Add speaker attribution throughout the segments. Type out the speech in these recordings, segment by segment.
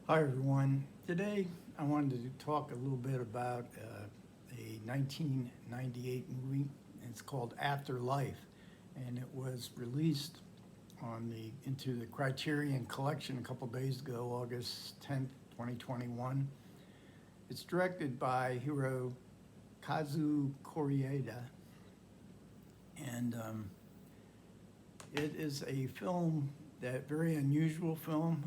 Speaker 1: Hi everyone. Today I wanted to talk a little bit about a 1998 movie. It's called Afterlife, and it was released into the Criterion Collection a couple days ago, August 10th, 2021. It's directed by Hirokazu Kore-eda, and it is a film that very unusual film.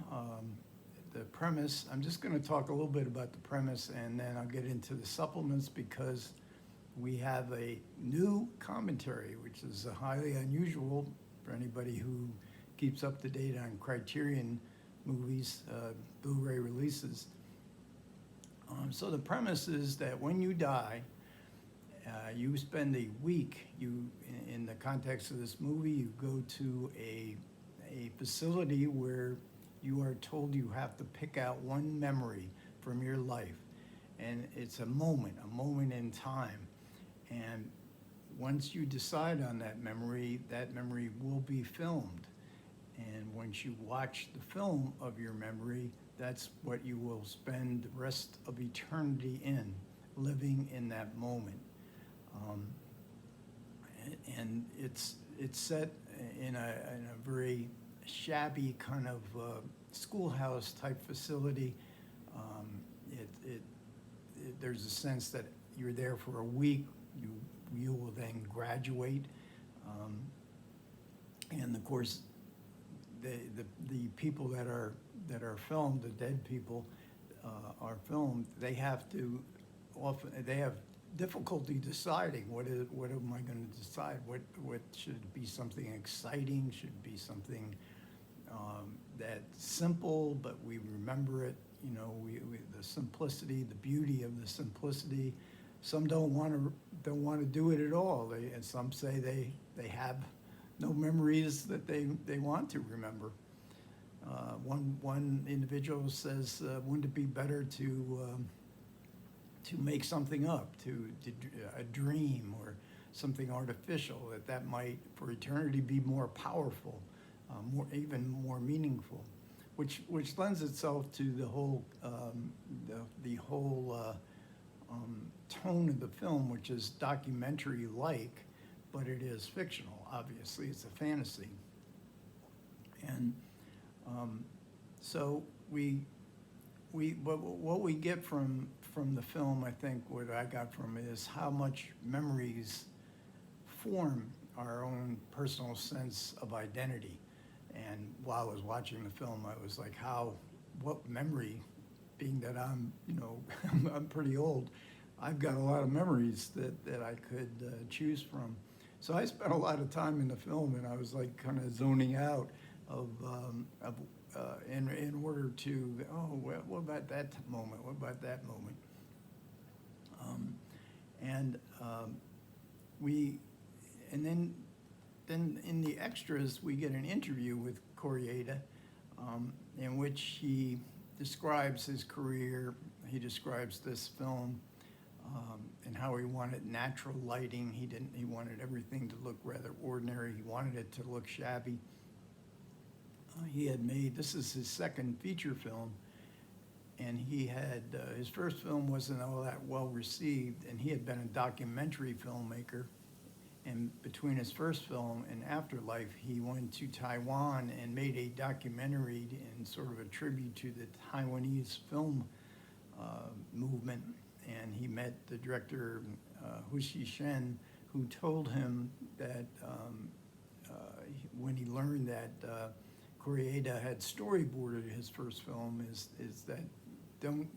Speaker 1: The premise, I'm just going to talk a little bit about the premise and then I'll get into the supplements because we have a new commentary, which is highly unusual for anybody who keeps up to date on Criterion movies, Blu-ray releases. So the premise is that when you die, you spend a week. In the context of this movie, you go to a facility where you are told you have to pick out one memory from your life, and it's a moment in time. And once you decide on that memory will be filmed. And once you watch the film of your memory, that's what you will spend the rest of eternity in, living in that moment. Um, and it's set in a very shabby kind of schoolhouse type facility. Um, there's a sense that you're there for a week. You will then graduate, um, and of course, the people that are filmed, the dead people are filmed. They have difficulty deciding what am I going to decide? What should it be? Something exciting? Should it be something that's simple, but we remember it? You know, the simplicity, the beauty of the simplicity. Some don't want to do it at all. And some say they have no memories that they want to remember. One individual says, wouldn't it be better to make something up, to a dream or something artificial that might for eternity be more powerful, even more meaningful, which lends itself to the whole tone of the film, which is documentary-like, but it is fictional. Obviously, it's a fantasy, and so what we get from the film, I think what I got from it is how much memories form our own personal sense of identity. And while I was watching the film, I was like, what memory, being that I'm, I'm pretty old, I've got a lot of memories that I could choose from. So I spent a lot of time in the film, and I was like kind of zoning out in order to, what about that moment? What about that moment? And then in the extras, we get an interview with Kore-eda, in which he describes his career. He describes this film and how he wanted natural lighting. He wanted everything to look rather ordinary. He wanted it to look shabby. This is his second feature film, and he had, his first film wasn't all that well received, and he had been a documentary filmmaker. And between his first film and Afterlife, he went to Taiwan and made a documentary in sort of a tribute to the Taiwanese film movement. And he met the director, Hushi Shen, who told him that when he learned that Kore-eda had storyboarded his first film, is that don't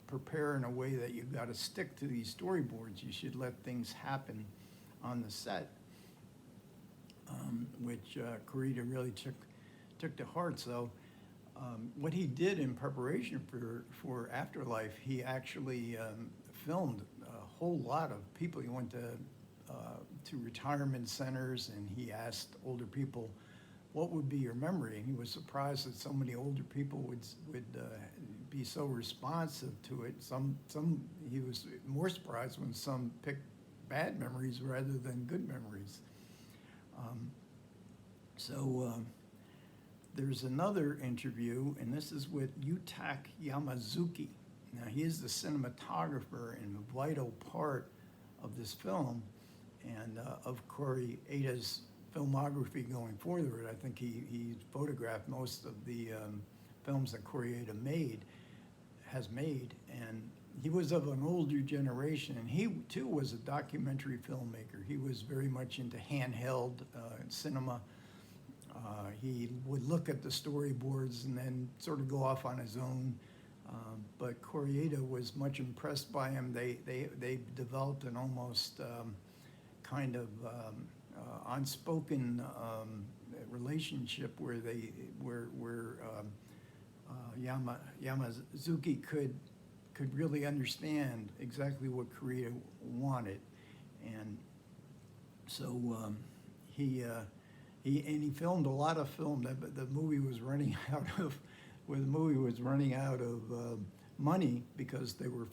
Speaker 1: prepare in a way that you've got to stick to these storyboards. You should let things happen on the set, which Kore-eda really took to heart. So what he did in preparation for Afterlife, he actually filmed a whole lot of people. He went to retirement centers, and he asked older people, what would be your memory? And he was surprised that so many older people would be so responsive to it. He was more surprised when some picked bad memories rather than good memories. So there's another interview, and this is with Yutaka Yamazuki. Now, he is the cinematographer and a vital part of this film and of Kore-eda's filmography going forward. I think he photographed most of the films that Kore-eda has made, and he was of an older generation, and he too was a documentary filmmaker. He was very much into handheld cinema. He would look at the storyboards and then sort of go off on his own. But Kore-eda was much impressed by him. They developed an almost kind of unspoken relationship where Yamazuki could really understand exactly what Kore-eda wanted, and so he filmed a lot of film. The movie was running out of money because they were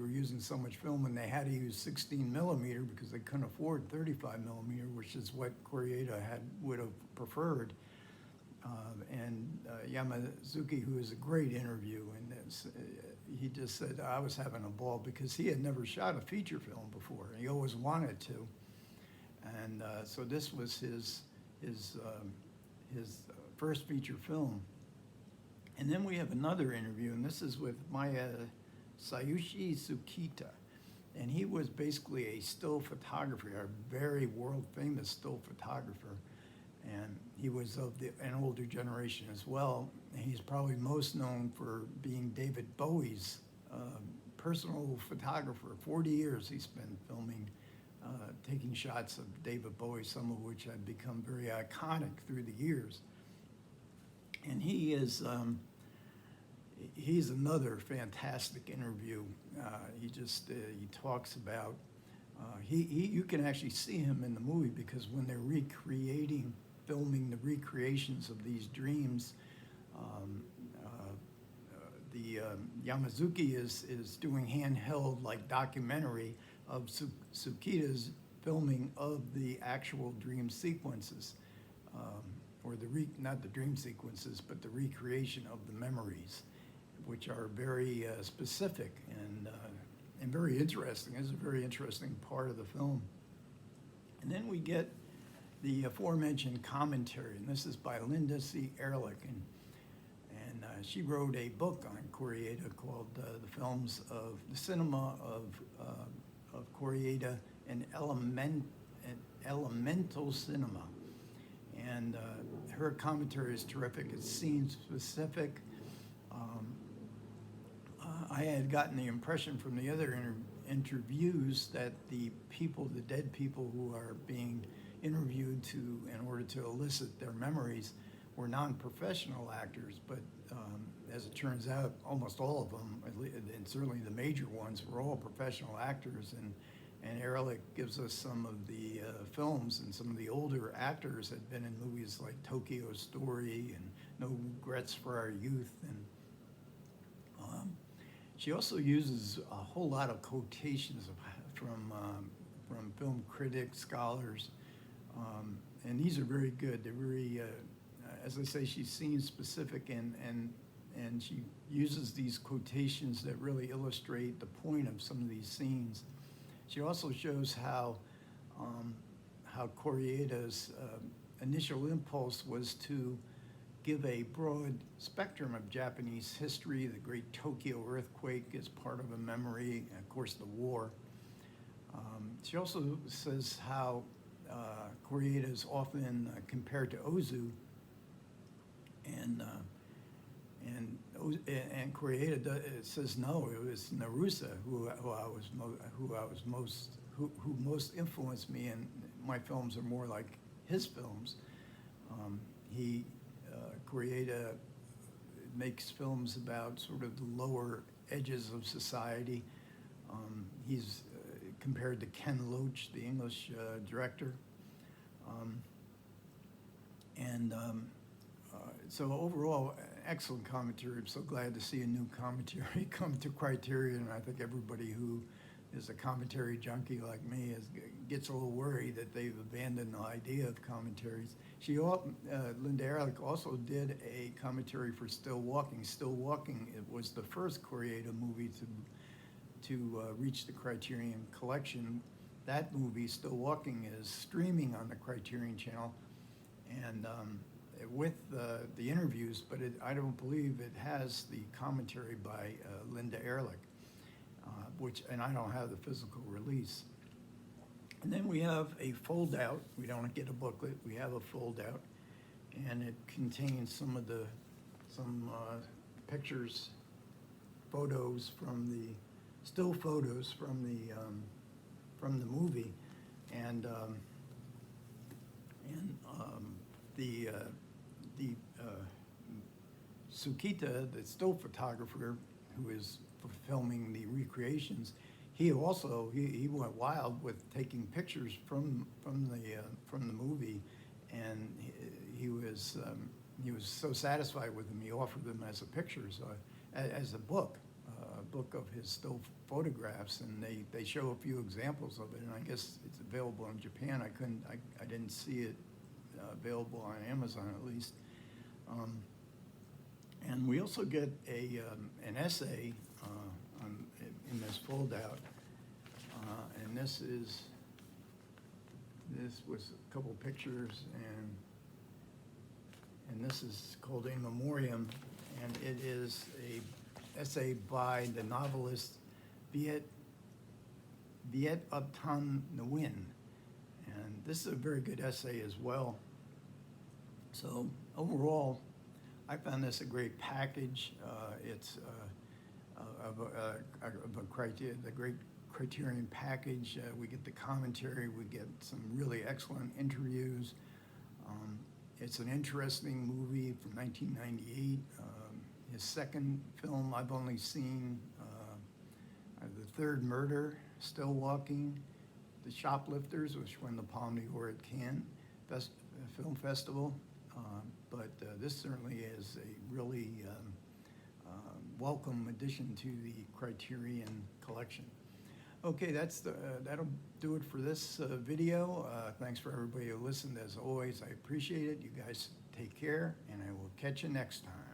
Speaker 1: using so much film, and they had to use 16 millimeter because they couldn't afford 35 millimeter, which is what Kore-eda would have preferred. And Yamazuki, who is a great interview, and he just said, I was having a ball because he had never shot a feature film before. He always wanted to. And so this was his first feature film. And then we have another interview, and this is with Sayushi Tsukita. And he was basically a still photographer, a very world-famous still photographer. And he was of an older generation as well. And he's probably most known for being David Bowie's personal photographer. 40 years he spent filming, taking shots of David Bowie, some of which have become very iconic through the years. And he's another fantastic interview. He talks about, you can actually see him in the movie because when they're filming the recreations of these dreams, Yamazuki is doing handheld like documentary of Tsukita's filming of the actual dream sequences, or not the dream sequences, but the recreation of the memories, which are very specific and very interesting. It's a very interesting part of the film. And then we get the aforementioned commentary, and this is by Linda C. Ehrlich, and she wrote a book on Kore-eda called The Cinema of Kore-eda and Elemental Cinema. And her commentary is terrific. It's scene specific. I had gotten the impression from the other interviews that the dead people who are being interviewed in order to elicit their memories were non-professional actors, but as it turns out, almost all of them, and certainly the major ones, were all professional actors. And Ehrlich gives us some of the films, and some of the older actors had been in movies like Tokyo Story and No Regrets for Our Youth. And she also uses a whole lot of quotations from film critics, scholars, and these are very good. They're very, as I say, she's scene specific, and she uses these quotations that really illustrate the point of some of these scenes. She also shows how Kore-eda's initial impulse was to give a broad spectrum of Japanese history. The Great Tokyo Earthquake is part of a memory, and of course the war. She also says how Kore-eda is often compared to Ozu, and Kore-eda says no, it was Narusa who most influenced me, and my films are more like his films. Kore-eda makes films about sort of the lower edges of society. He's compared to Ken Loach, the English director. So overall, excellent commentary. I'm so glad to see a new commentary come to Criterion, and I think everybody who is a commentary junkie like me gets a little worried that they've abandoned the idea of commentaries. Linda Ehrlich also did a commentary for Still Walking. Still Walking, it was the first Kore-eda movie to reach the Criterion Collection. That movie, Still Walking, is streaming on the Criterion channel, and with the interviews, but I don't believe it has the commentary by Linda Ehrlich, and I don't have the physical release. And then we have a fold-out. We don't get a booklet. We have a fold-out, and it contains some pictures, still photos from the movie, and Tsukita, the still photographer who is filming the recreations, he went wild with taking pictures from the movie, and he was so satisfied with them, he offered them as a picture, as a book of his still photographs, and they show a few examples of it, and I guess it's available in Japan. I didn't see it available on Amazon, at least. And we also get an essay in this fold-out, and this was a couple pictures, and this is called In Memoriam, and it is a essay by the novelist Viet Ub Thanh Nguyen, and this is a very good essay as well. So overall, I found this a great package. It's the great Criterion package. We get the commentary, we get some really excellent interviews. It's an interesting movie from 1998. His second film I've only seen, The Third Murder, Still Walking, The Shoplifters, which won the Palme d'Or at Cannes Film Festival. But this certainly is a really welcome addition to the Criterion Collection. Okay, that'll do it for this video. Thanks for everybody who listened. As always, I appreciate it. You guys take care, and I will catch you next time.